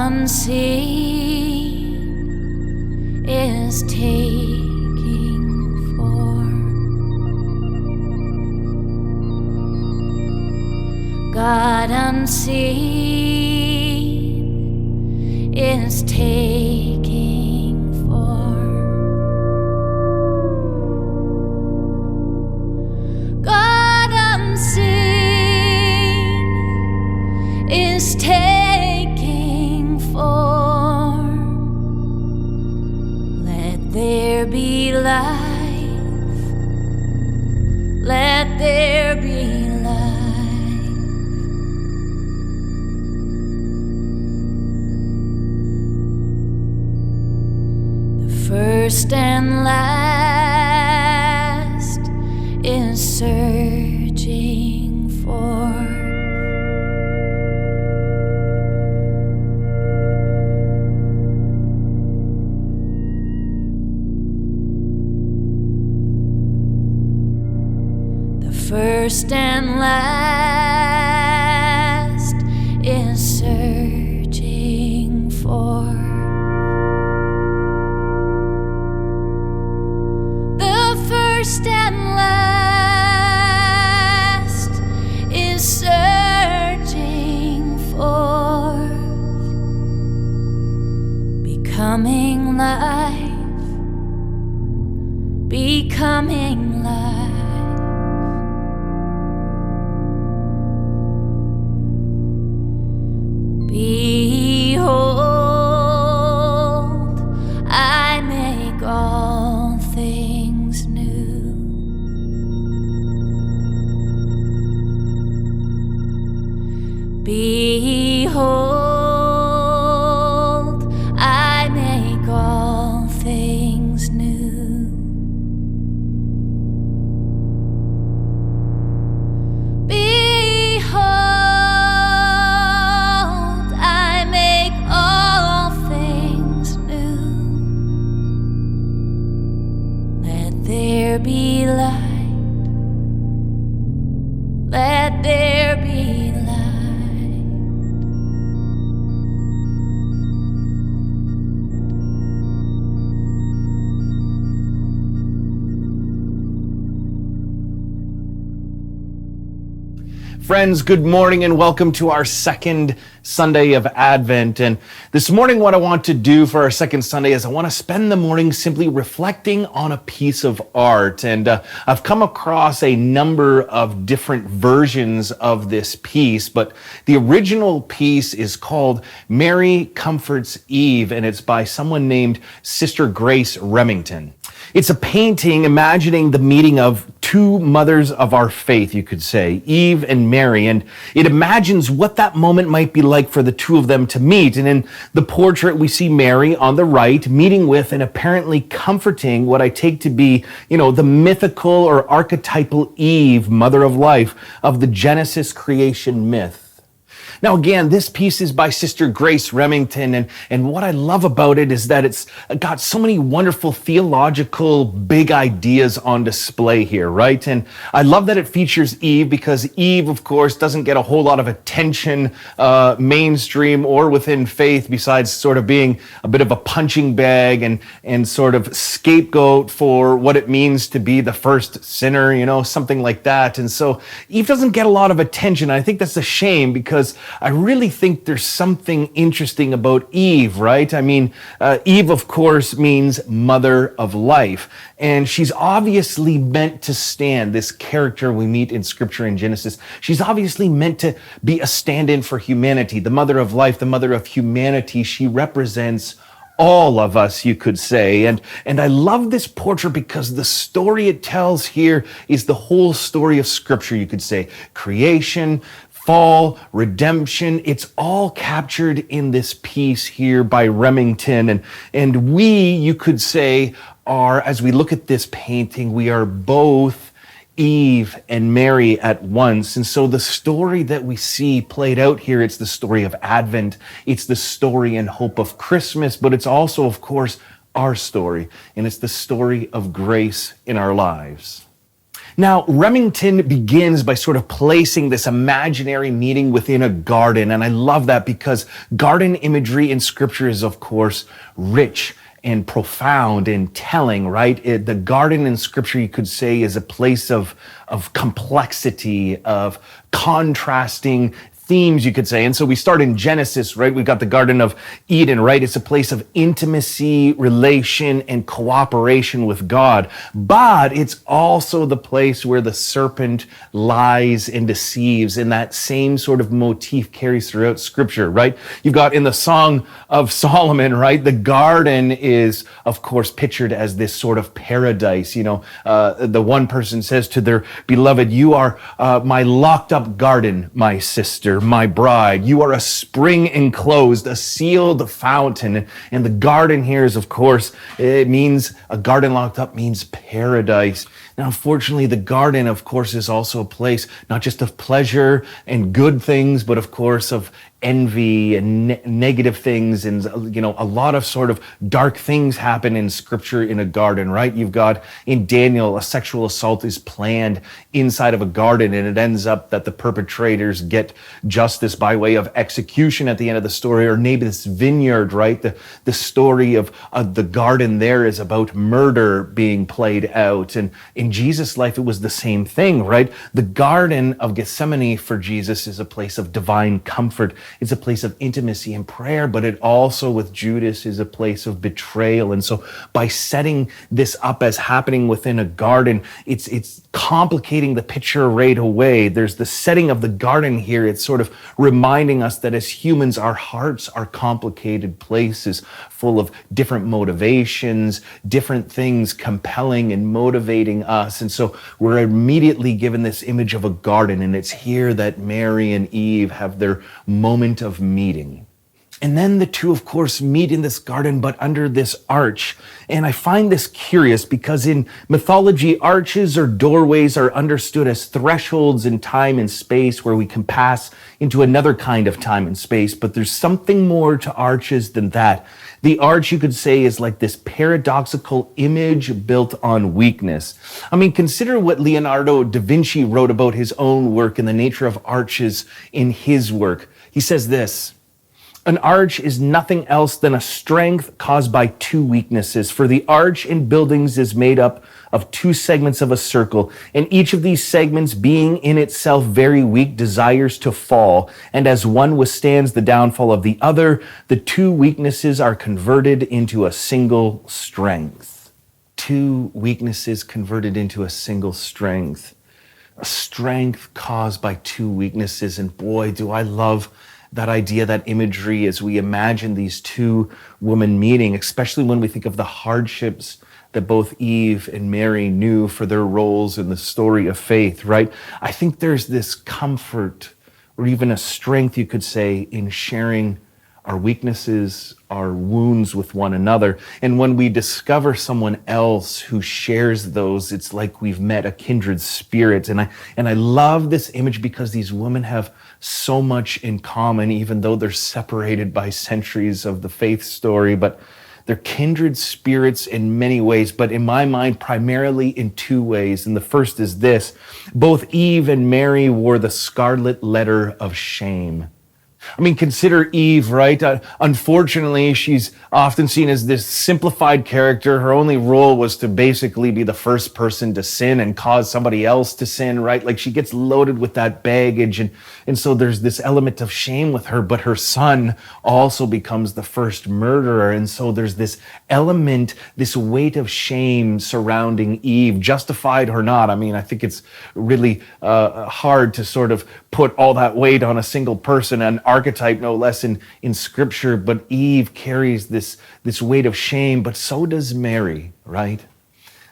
unseen is taking form. God unseen is taking form. God unseen is taking form. Let there be life. Let there be life. The first and last is surging forth. First and last is searching for. The first and last is searching for. Becoming life, becoming life. Behold, I make all things new. Behold, I make all things new. There be light. Let there be light. Friends, good morning and welcome to our second Sunday of Advent. And this morning, what I want to do for our second Sunday is I want to spend the morning simply reflecting on a piece of art. And I've come across a number of different versions of this piece, but the original piece is called Mary Comforts Eve, and it's by someone named Sister Grace Remington. It's a painting imagining the meeting of two mothers of our faith, you could say, Eve and Mary, and it imagines what that moment might be like for the two of them to meet. And in the portrait, we see Mary on the right meeting with and apparently comforting what I take to be, the mythical or archetypal Eve, mother of life, of the Genesis creation myth. Now, again, this piece is by Sister Grace Remington, and what I love about it is that it's got so many wonderful theological big ideas on display here, right? And I love that it features Eve because Eve, of course, doesn't get a whole lot of attention mainstream or within faith besides sort of being a bit of a punching bag and sort of scapegoat for what it means to be the first sinner, something like that. And so Eve doesn't get a lot of attention. I think that's a shame because I really think there's something interesting about Eve, right? I mean, Eve, of course, means mother of life. And she's obviously meant to stand, this character we meet in Scripture in Genesis, she's obviously meant to be a stand-in for humanity, the mother of life, the mother of humanity. She represents all of us, you could say. And I love this portrait because the story it tells here is the whole story of Scripture, you could say. Creation, fall, redemption, it's all captured in this piece here by Remington. And we, you could say, are, as we look at this painting, we are both Eve and Mary at once. And so the story that we see played out here, it's the story of Advent. It's the story and hope of Christmas, but it's also, of course, our story. And it's the story of grace in our lives. Now, Remington begins by sort of placing this imaginary meeting within a garden. And I love that because garden imagery in scripture is, of course, rich and profound and telling, right? The garden in scripture, you could say, is a place of complexity, of contrasting themes, you could say. And so we start in Genesis, right? We've got the Garden of Eden, right? It's a place of intimacy, relation, and cooperation with God. But it's also the place where the serpent lies and deceives. And that same sort of motif carries throughout scripture, right? You've got in the Song of Solomon, right? The garden is, of course, pictured as this sort of paradise. The one person says to their beloved, "You are my locked up garden, my sister, my bride. You are a spring enclosed, a sealed fountain." And the garden here is, of course, it means a garden locked up means paradise. Now, unfortunately, the garden, of course, is also a place not just of pleasure and good things, but of course of envy and negative things. And, a lot of sort of dark things happen in scripture in a garden, right? You've got in Daniel, a sexual assault is planned inside of a garden, and it ends up that the perpetrators get justice by way of execution at the end of the story. Or maybe this vineyard, right? The story of the garden there is about murder being played out. And in Jesus' life, it was the same thing, right? The Garden of Gethsemane for Jesus is a place of divine comfort. It's a place of intimacy and prayer, but it also, with Judas, is a place of betrayal. And so by setting this up as happening within a garden, it's complicating the picture right away. There's the setting of the garden here. It's sort of reminding us that as humans, our hearts are complicated places full of different motivations, different things compelling and motivating us. And so we're immediately given this image of a garden, and it's here that Mary and Eve have their moment of meeting. And then the two, of course, meet in this garden, but under this arch. And I find this curious because in mythology, arches or doorways are understood as thresholds in time and space where we can pass into another kind of time and space. But there's something more to arches than that. The arch, you could say, is like this paradoxical image built on weakness. I mean, consider what Leonardo da Vinci wrote about his own work and the nature of arches in his work. He says this: "An arch is nothing else than a strength caused by two weaknesses. For the arch in buildings is made up of two segments of a circle, and each of these segments, being in itself very weak, desires to fall. And as one withstands the downfall of the other, the two weaknesses are converted into a single strength." Two weaknesses converted into a single strength. A strength caused by two weaknesses. And boy, do I love that idea, that imagery, as we imagine these two women meeting, especially when we think of the hardships that both Eve and Mary knew for their roles in the story of faith, right? I think there's this comfort, or even a strength, you could say, in sharing our weaknesses, our wounds with one another. And when we discover someone else who shares those, it's like we've met a kindred spirit. And I love this image because these women have so much in common, even though they're separated by centuries of the faith story. But they're kindred spirits in many ways, but in my mind, primarily in two ways. And the first is this: both Eve and Mary wore the scarlet letter of shame. I mean, consider Eve, right? Unfortunately, she's often seen as this simplified character. Her only role was to basically be the first person to sin and cause somebody else to sin, right? Like, she gets loaded with that baggage. And so there's this element of shame with her, but her son also becomes the first murderer. And so there's this element, this weight of shame surrounding Eve, justified or not. I mean, I think it's really hard to sort of put all that weight on a single person, an archetype no less in scripture. But Eve carries this weight of shame, but so does Mary, right?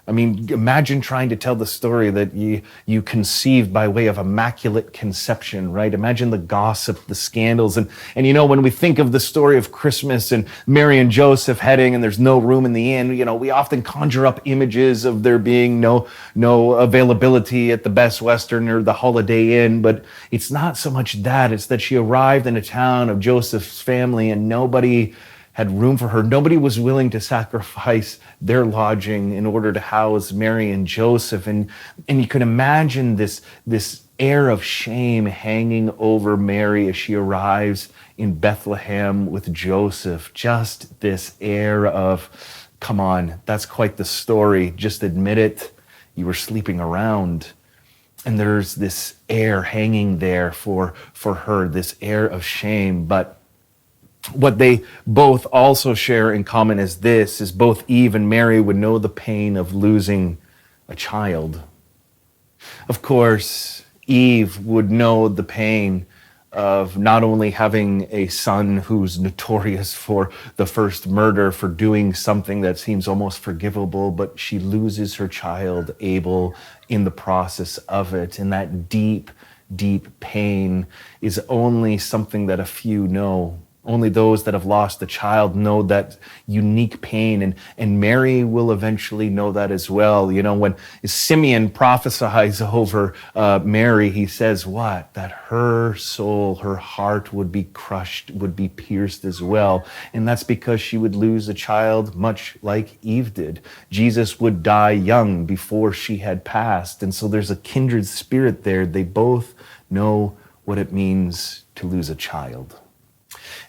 I mean, imagine trying to tell the story that you conceived by way of immaculate conception, right? Imagine the gossip, the scandals. And when we think of the story of Christmas and Mary and Joseph heading and there's no room in the inn, we often conjure up images of there being no availability at the Best Western or the Holiday Inn. But it's not so much that, it's that she arrived in a town of Joseph's family and nobody had room for her. Nobody was willing to sacrifice their lodging in order to house Mary and Joseph. And you can imagine this air of shame hanging over Mary as she arrives in Bethlehem with Joseph. Just this air of, come on, that's quite the story. Just admit it. You were sleeping around. And there's this air hanging there for her, this air of shame. But what they both also share in common is this, is both Eve and Mary would know the pain of losing a child. Of course, Eve would know the pain of not only having a son who's notorious for the first murder, for doing something that seems almost forgivable, but she loses her child, Abel, in the process of it. And that deep, deep pain is only something that a few know. Only those that have lost a child know that unique pain, and Mary will eventually know that as well. You know, when Simeon prophesies over Mary, he says what? That her soul, her heart would be crushed, would be pierced as well. And that's because she would lose a child much like Eve did. Jesus would die young before she had passed. And so there's a kindred spirit there. They both know what it means to lose a child.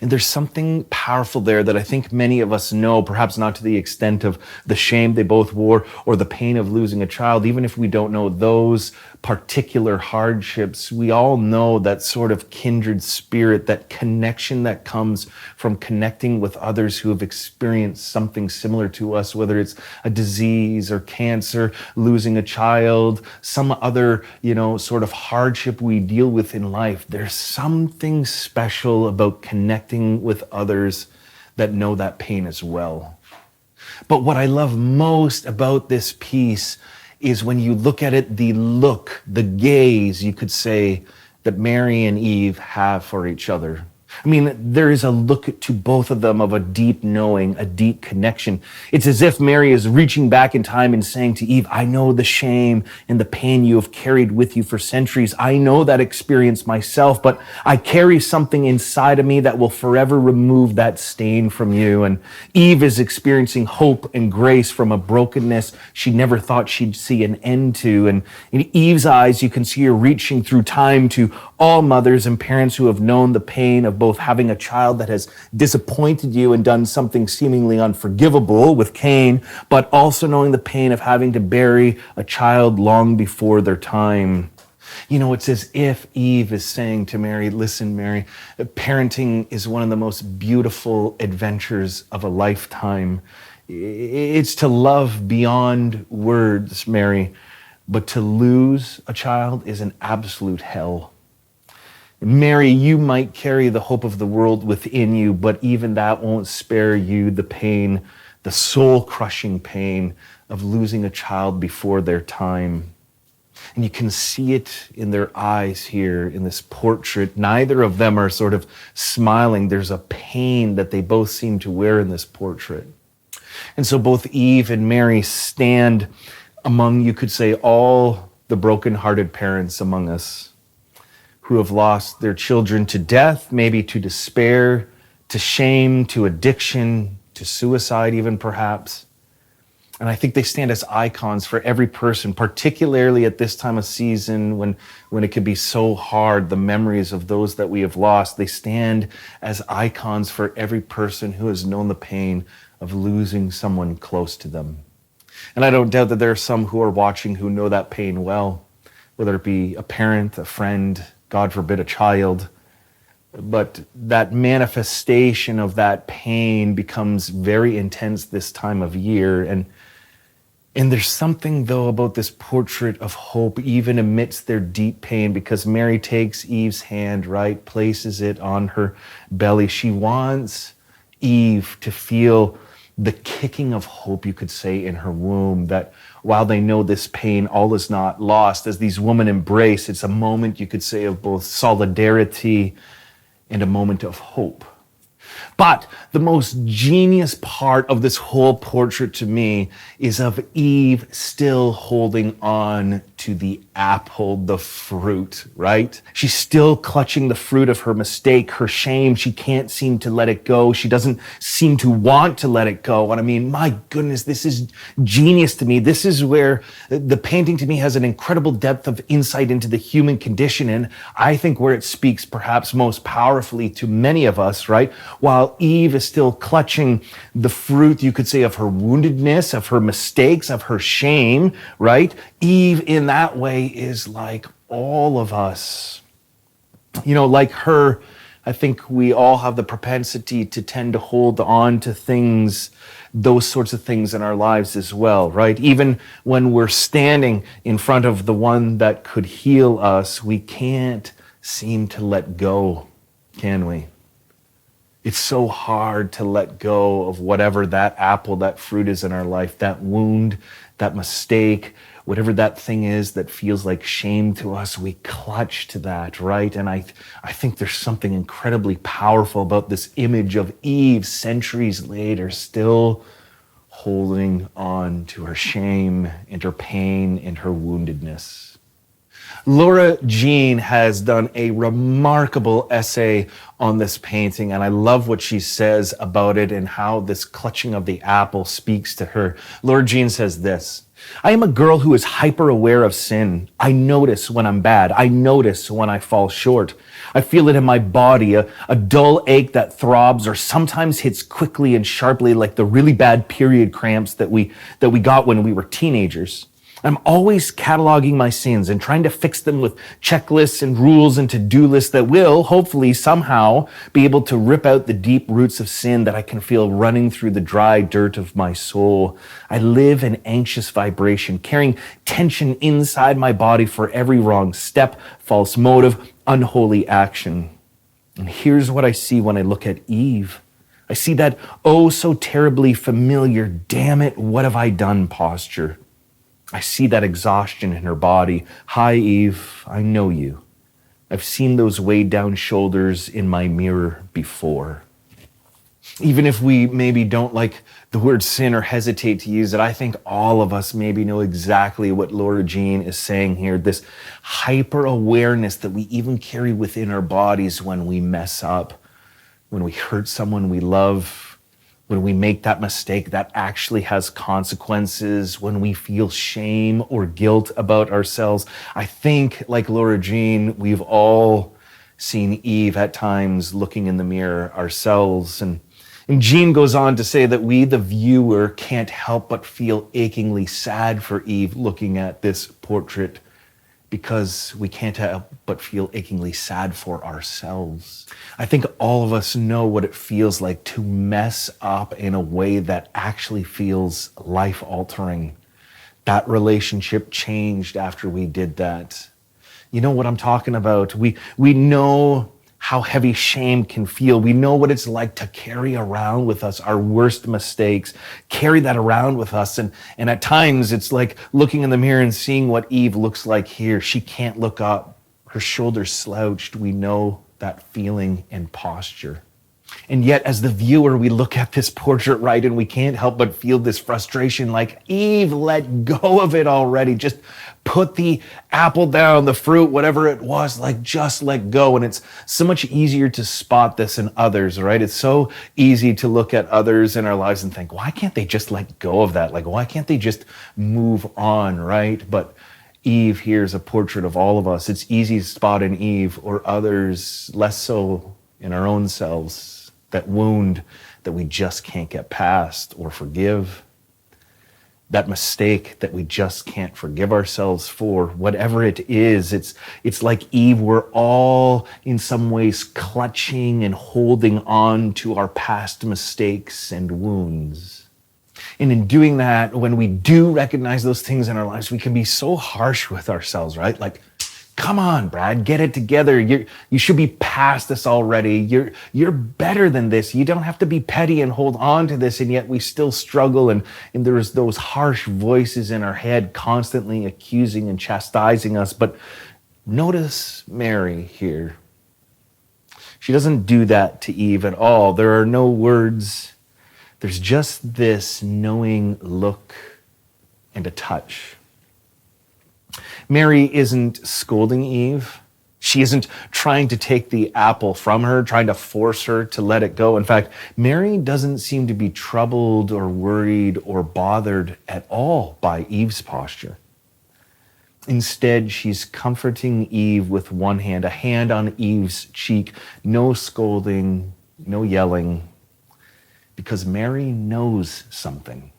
And there's something powerful there that I think many of us know, perhaps not to the extent of the shame they both wore or the pain of losing a child. Even if we don't know those particular hardships, we all know that sort of kindred spirit, that connection that comes from connecting with others who have experienced something similar to us, whether it's a disease or cancer, losing a child, some other, sort of hardship we deal with in life. There's something special about connecting with others that know that pain as well. But what I love most about this piece is when you look at it, the gaze, you could say, that Mary and Eve have for each other. I mean, there is a look to both of them of a deep knowing, a deep connection. It's as if Mary is reaching back in time and saying to Eve, I know the shame and the pain you have carried with you for centuries. I know that experience myself, but I carry something inside of me that will forever remove that stain from you. And Eve is experiencing hope and grace from a brokenness she never thought she'd see an end to. And in Eve's eyes, you can see her reaching through time to all mothers and parents who have known the pain of both having a child that has disappointed you and done something seemingly unforgivable with Cain, but also knowing the pain of having to bury a child long before their time. It's as if Eve is saying to Mary, listen, Mary, parenting is one of the most beautiful adventures of a lifetime. It's to love beyond words, Mary, but to lose a child is an absolute hell. Mary, you might carry the hope of the world within you, but even that won't spare you the pain, the soul-crushing pain of losing a child before their time. And you can see it in their eyes here in this portrait. Neither of them are sort of smiling. There's a pain that they both seem to wear in this portrait. And so both Eve and Mary stand among, you could say, all the broken-hearted parents among us who have lost their children to death, maybe to despair, to shame, to addiction, to suicide even perhaps. And I think they stand as icons for every person, particularly at this time of season when it can be so hard, the memories of those that we have lost. They stand as icons for every person who has known the pain of losing someone close to them. And I don't doubt that there are some who are watching who know that pain well, whether it be a parent, a friend, God forbid, a child. But that manifestation of that pain becomes very intense this time of year. And there's something, though, about this portrait of hope, even amidst their deep pain, because Mary takes Eve's hand, right, places it on her belly. She wants Eve to feel the kicking of hope, you could say, in her womb, that while they know this pain, all is not lost. As these women embrace, it's a moment, you could say, of both solidarity and a moment of hope. But the most genius part of this whole portrait to me is of Eve still holding on to the apple, the fruit, right? She's still clutching the fruit of her mistake, her shame. She can't seem to let it go. She doesn't seem to want to let it go. And I mean, my goodness, this is genius to me. This is where the painting to me has an incredible depth of insight into the human condition. And I think where it speaks perhaps most powerfully to many of us, right? While Eve is still clutching the fruit, you could say, of her woundedness, of her mistakes, of her shame, right? Eve in that way is like all of us. You know, like her, I think we all have the propensity to tend to hold on to things, those sorts of things in our lives as well, right? Even when we're standing in front of the one that could heal us, we can't seem to let go, can we? It's so hard to let go of whatever that apple, that fruit is in our life, that wound, that mistake, whatever that thing is that feels like shame to us. We clutch to that, right? And I think there's something incredibly powerful about this image of Eve centuries later still holding on to her shame and her pain and her woundedness. Laura Jean has done a remarkable essay on this painting, and I love what she says about it and how this clutching of the apple speaks to her. Laura Jean says this: I am a girl who is hyper aware of sin. I notice when I'm bad. I notice when I fall short. I feel it in my body, a dull ache that throbs or sometimes hits quickly and sharply like the really bad period cramps that we got when we were teenagers. I'm always cataloging my sins and trying to fix them with checklists and rules and to-do lists that will, hopefully, somehow be able to rip out the deep roots of sin that I can feel running through the dry dirt of my soul. I live in anxious vibration, carrying tension inside my body for every wrong step, false motive, unholy action. And here's what I see when I look at Eve. I see that oh so terribly familiar, damn it, what have I done posture. I see that exhaustion in her body. Hi, Eve, I know you. I've seen those weighed down shoulders in my mirror before. Even if we maybe don't like the word sin or hesitate to use it, I think all of us maybe know exactly what Laura Jean is saying here. This hyper awareness that we even carry within our bodies when we mess up, when we hurt someone we love, when we make that mistake that actually has consequences, when we feel shame or guilt about ourselves. I think, like Laura Jean, we've all seen Eve at times looking in the mirror ourselves. And Jean goes on to say that we, the viewer, can't help but feel achingly sad for Eve looking at this portrait, because we can't help but feel achingly sad for ourselves. I think all of us know what it feels like to mess up in a way that actually feels life-altering. That relationship changed after we did that. You know what I'm talking about. We know how heavy shame can feel. We know what it's like to carry around with us our worst mistakes, carry that around with us. And at times it's like looking in the mirror and seeing what Eve looks like here. She can't look up, her shoulders slouched. We know that feeling and posture. And yet, as the viewer, we look at this portrait, right, and we can't help but feel this frustration, like, Eve, let go of it already. Just put the apple down, the fruit, whatever it was, like, just let go. And it's so much easier to spot this in others, right? It's so easy to look at others in our lives and think, why can't they just let go of that? Like, why can't they just move on, right? But Eve here is a portrait of all of us. It's easy to spot in Eve, or others less so in our own selves. That wound that we just can't get past or forgive. That mistake that we just can't forgive ourselves for. Whatever it is, it's like Eve, we're all in some ways clutching and holding on to our past mistakes and wounds. And in doing that, when we do recognize those things in our lives, we can be so harsh with ourselves, right? Like, come on, Brad, get it together. You should be past this already. You're better than this. You don't have to be petty and hold on to this, and yet we still struggle. And there's those harsh voices in our head constantly accusing and chastising us. But notice Mary here. She doesn't do that to Eve at all. There are no words. There's just this knowing look and a touch. Mary isn't scolding Eve. She isn't trying to take the apple from her, trying to force her to let it go. In fact, Mary doesn't seem to be troubled or worried or bothered at all by Eve's posture. Instead, she's comforting Eve with one hand, a hand on Eve's cheek, no scolding, no yelling, because Mary knows something.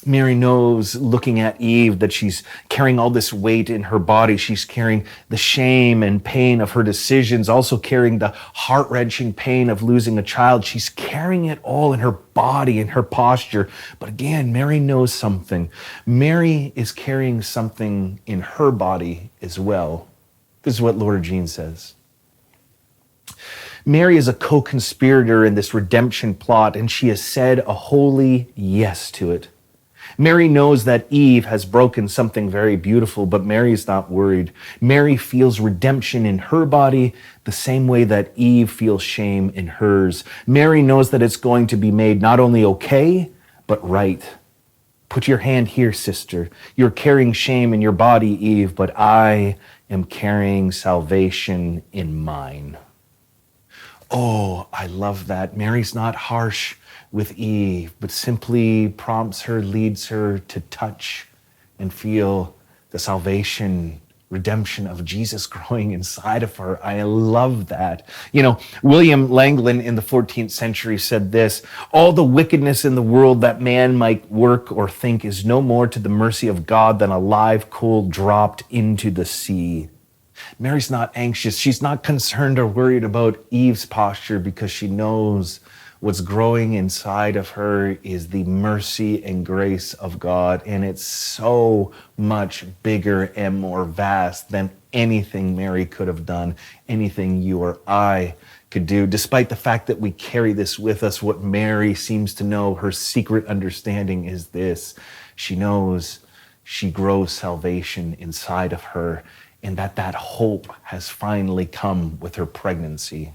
Mary knows, looking at Eve, that she's carrying all this weight in her body. She's carrying the shame and pain of her decisions, also carrying the heart-wrenching pain of losing a child. She's carrying it all in her body, in her posture. But again, Mary knows something. Mary is carrying something in her body as well. This is what Laura Jean says. Mary is a co-conspirator in this redemption plot, and she has said a holy yes to it. Mary knows that Eve has broken something very beautiful, but Mary's not worried. Mary feels redemption in her body the same way that Eve feels shame in hers. Mary knows that it's going to be made not only okay, but right. Put your hand here, sister. You're carrying shame in your body, Eve, but I am carrying salvation in mine. Oh, I love that. Mary's not harsh with Eve, but simply prompts her, leads her to touch and feel the salvation, redemption of Jesus growing inside of her. I love that. You know, William Langland in the 14th century said this: all the wickedness in the world that man might work or think is no more to the mercy of God than a live coal dropped into the sea. Mary's not anxious. She's not concerned or worried about Eve's posture because she knows what's growing inside of her is the mercy and grace of God. And it's so much bigger and more vast than anything Mary could have done, anything you or I could do. Despite the fact that we carry this with us, what Mary seems to know, her secret understanding is this: she knows she grows salvation inside of her, and that hope has finally come with her pregnancy.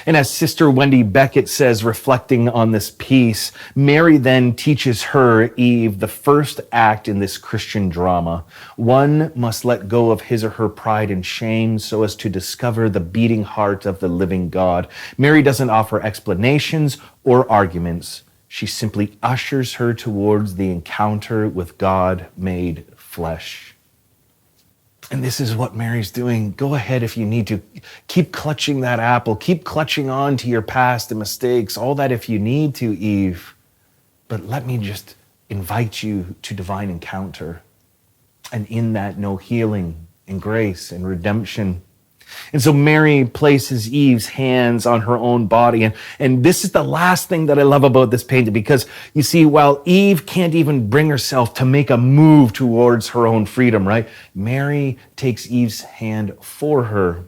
And as Sister Wendy Beckett says, reflecting on this piece, Mary then teaches her, Eve, the first act in this Christian drama. One must let go of his or her pride and shame so as to discover the beating heart of the living God. Mary doesn't offer explanations or arguments. She simply ushers her towards the encounter with God made flesh. And this is what Mary's doing. Go ahead if you need to. Keep clutching that apple. Keep clutching on to your past and mistakes. All that if you need to, Eve. But let me just invite you to divine encounter. And in that, know healing and grace and redemption. And so Mary places Eve's hands on her own body. And this is the last thing that I love about this painting, because you see, while Eve can't even bring herself to make a move towards her own freedom, right? Mary takes Eve's hand for her.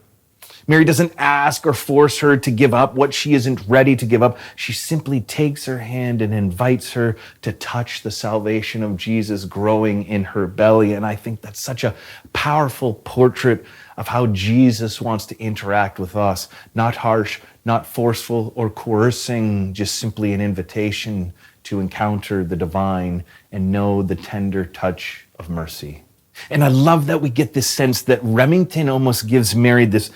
Mary doesn't ask or force her to give up what she isn't ready to give up. She simply takes her hand and invites her to touch the salvation of Jesus growing in her belly. And I think that's such a powerful portrait of how Jesus wants to interact with us. Not harsh, not forceful or coercing, just simply an invitation to encounter the divine and know the tender touch of mercy. And I love that we get this sense that Remington almost gives Mary this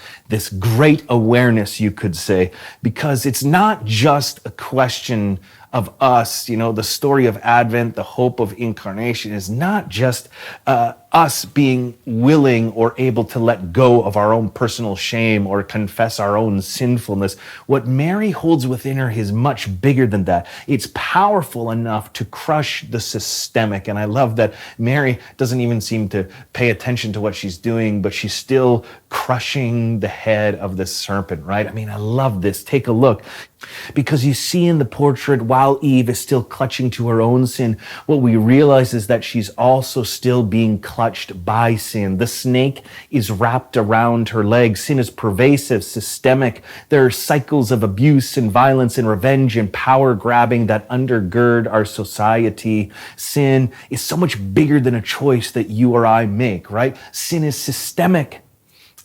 great awareness, you could say, because it's not just a question of us. You know, the story of Advent, the hope of incarnation is not just us being willing or able to let go of our own personal shame or confess our own sinfulness. What Mary holds within her is much bigger than that. It's powerful enough to crush the systemic. And I love that Mary doesn't even seem to pay attention to what she's doing, but she's still crushing the head of the serpent, right? I mean, I love this. Take a look. Because you see in the portrait, while Eve is still clutching to her own sin, what we realize is that she's also still being clutched by sin. The snake is wrapped around her legs. Sin is pervasive, systemic. There are cycles of abuse and violence and revenge and power grabbing that undergird our society. Sin is so much bigger than a choice that you or I make, right? Sin is systemic.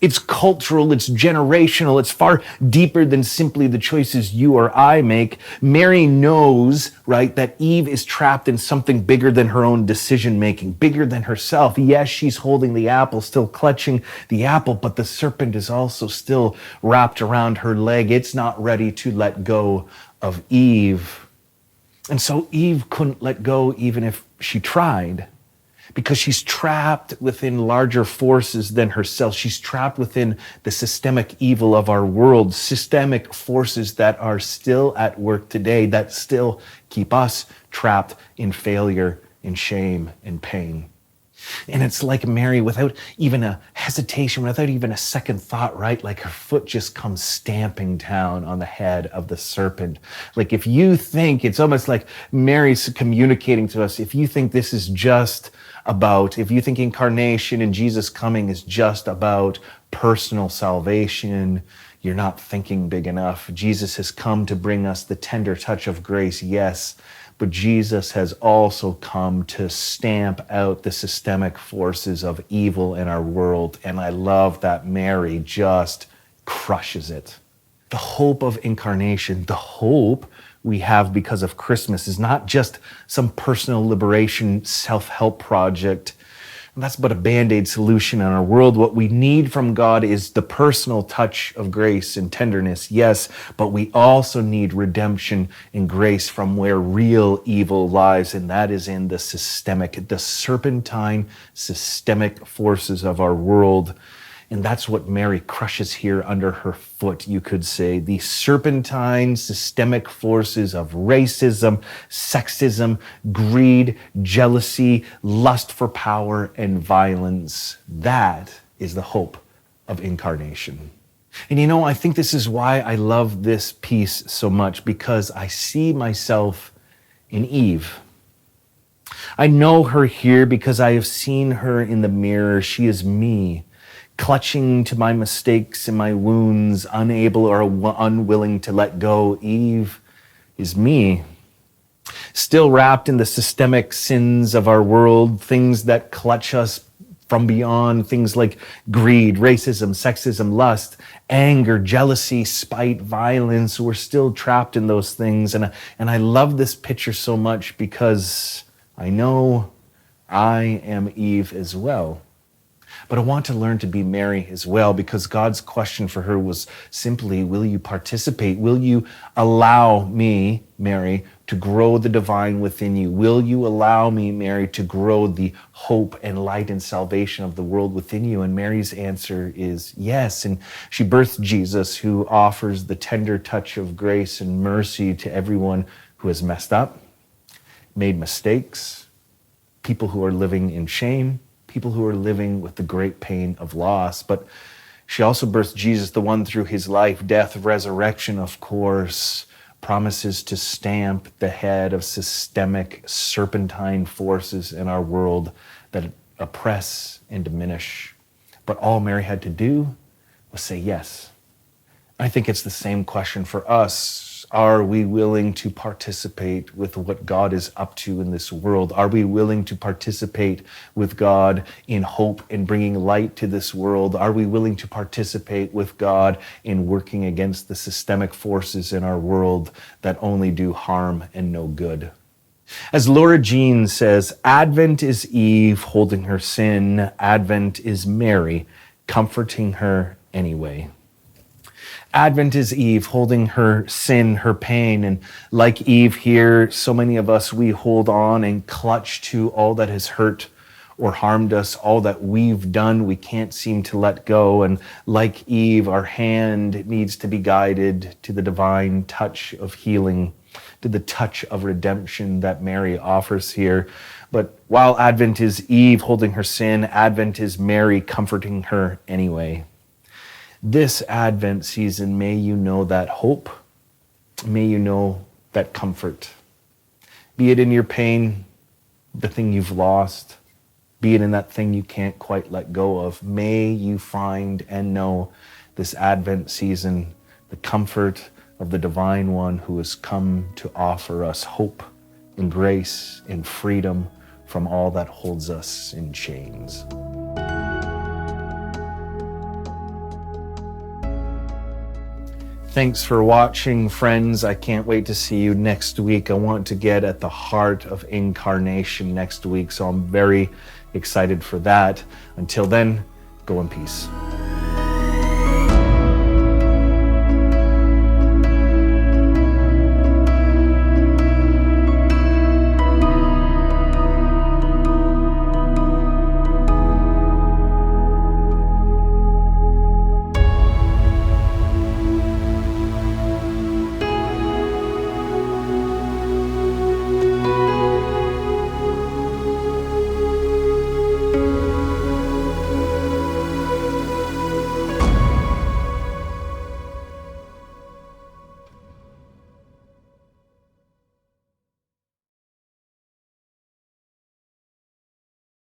It's cultural, it's generational, it's far deeper than simply the choices you or I make. Mary knows, right, that Eve is trapped in something bigger than her own decision making, bigger than herself. Yes, she's holding the apple, still clutching the apple, but the serpent is also still wrapped around her leg. It's not ready to let go of Eve. And so Eve couldn't let go even if she tried, because she's trapped within larger forces than herself. She's trapped within the systemic evil of our world, systemic forces that are still at work today, that still keep us trapped in failure, in shame, and pain. And it's like Mary, without even a hesitation, without even a second thought, right? Like her foot just comes stamping down on the head of the serpent. Like if you think, it's almost like Mary's communicating to us, if you think this is just about, if you think incarnation and Jesus coming is just about personal salvation, you're not thinking big enough. Jesus has come to bring us the tender touch of grace, yes, but Jesus has also come to stamp out the systemic forces of evil in our world. And I love that Mary just crushes it. The hope of incarnation, the hope we have because of Christmas, is not just some personal liberation self-help project. That's but a Band-Aid solution in our world. What we need from God is the personal touch of grace and tenderness, yes, but we also need redemption and grace from where real evil lies, and that is in the serpentine systemic forces of our world. And that's what Mary crushes here under her foot, you could say. The serpentine systemic forces of racism, sexism, greed, jealousy, lust for power, and violence. That is the hope of incarnation. And you know, I think this is why I love this piece so much, because I see myself in Eve. I know her here because I have seen her in the mirror. She is me, clutching to my mistakes and my wounds, unable or unwilling to let go. Eve is me, still wrapped in the systemic sins of our world, things that clutch us from beyond, things like greed, racism, sexism, lust, anger, jealousy, spite, violence. We're still trapped in those things. And I love this picture so much because I know I am Eve as well. But I want to learn to be Mary as well, because God's question for her was simply, will you participate? Will you allow me, Mary, to grow the divine within you? Will you allow me, Mary, to grow the hope and light and salvation of the world within you? And Mary's answer is yes. And she births Jesus, who offers the tender touch of grace and mercy to everyone who has messed up, made mistakes, people who are living in shame, people who are living with the great pain of loss. But she also births Jesus, the one through his life, death, resurrection, of course, promises to stamp the head of systemic serpentine forces in our world that oppress and diminish. But all Mary had to do was say yes. I think it's the same question for us. Are we willing to participate with what God is up to in this world? Are we willing to participate with God in hope and bringing light to this world? Are we willing to participate with God in working against the systemic forces in our world that only do harm and no good? As Laura Jean says, Advent is Eve holding her sin. Advent is Mary comforting her anyway. Advent is Eve holding her sin, her pain. And like Eve here, so many of us, we hold on and clutch to all that has hurt or harmed us, all that we've done, we can't seem to let go. And like Eve, our hand needs to be guided to the divine touch of healing, to the touch of redemption that Mary offers here. But while Advent is Eve holding her sin, Advent is Mary comforting her anyway. This Advent season, may you know that hope, may you know that comfort. Be it in your pain, the thing you've lost, be it in that thing you can't quite let go of, may you find and know this Advent season the comfort of the Divine One who has come to offer us hope and grace and freedom from all that holds us in chains. Thanks for watching, friends. I can't wait to see you next week. I want to get at the heart of incarnation next week, so I'm very excited for that. Until then, go in peace.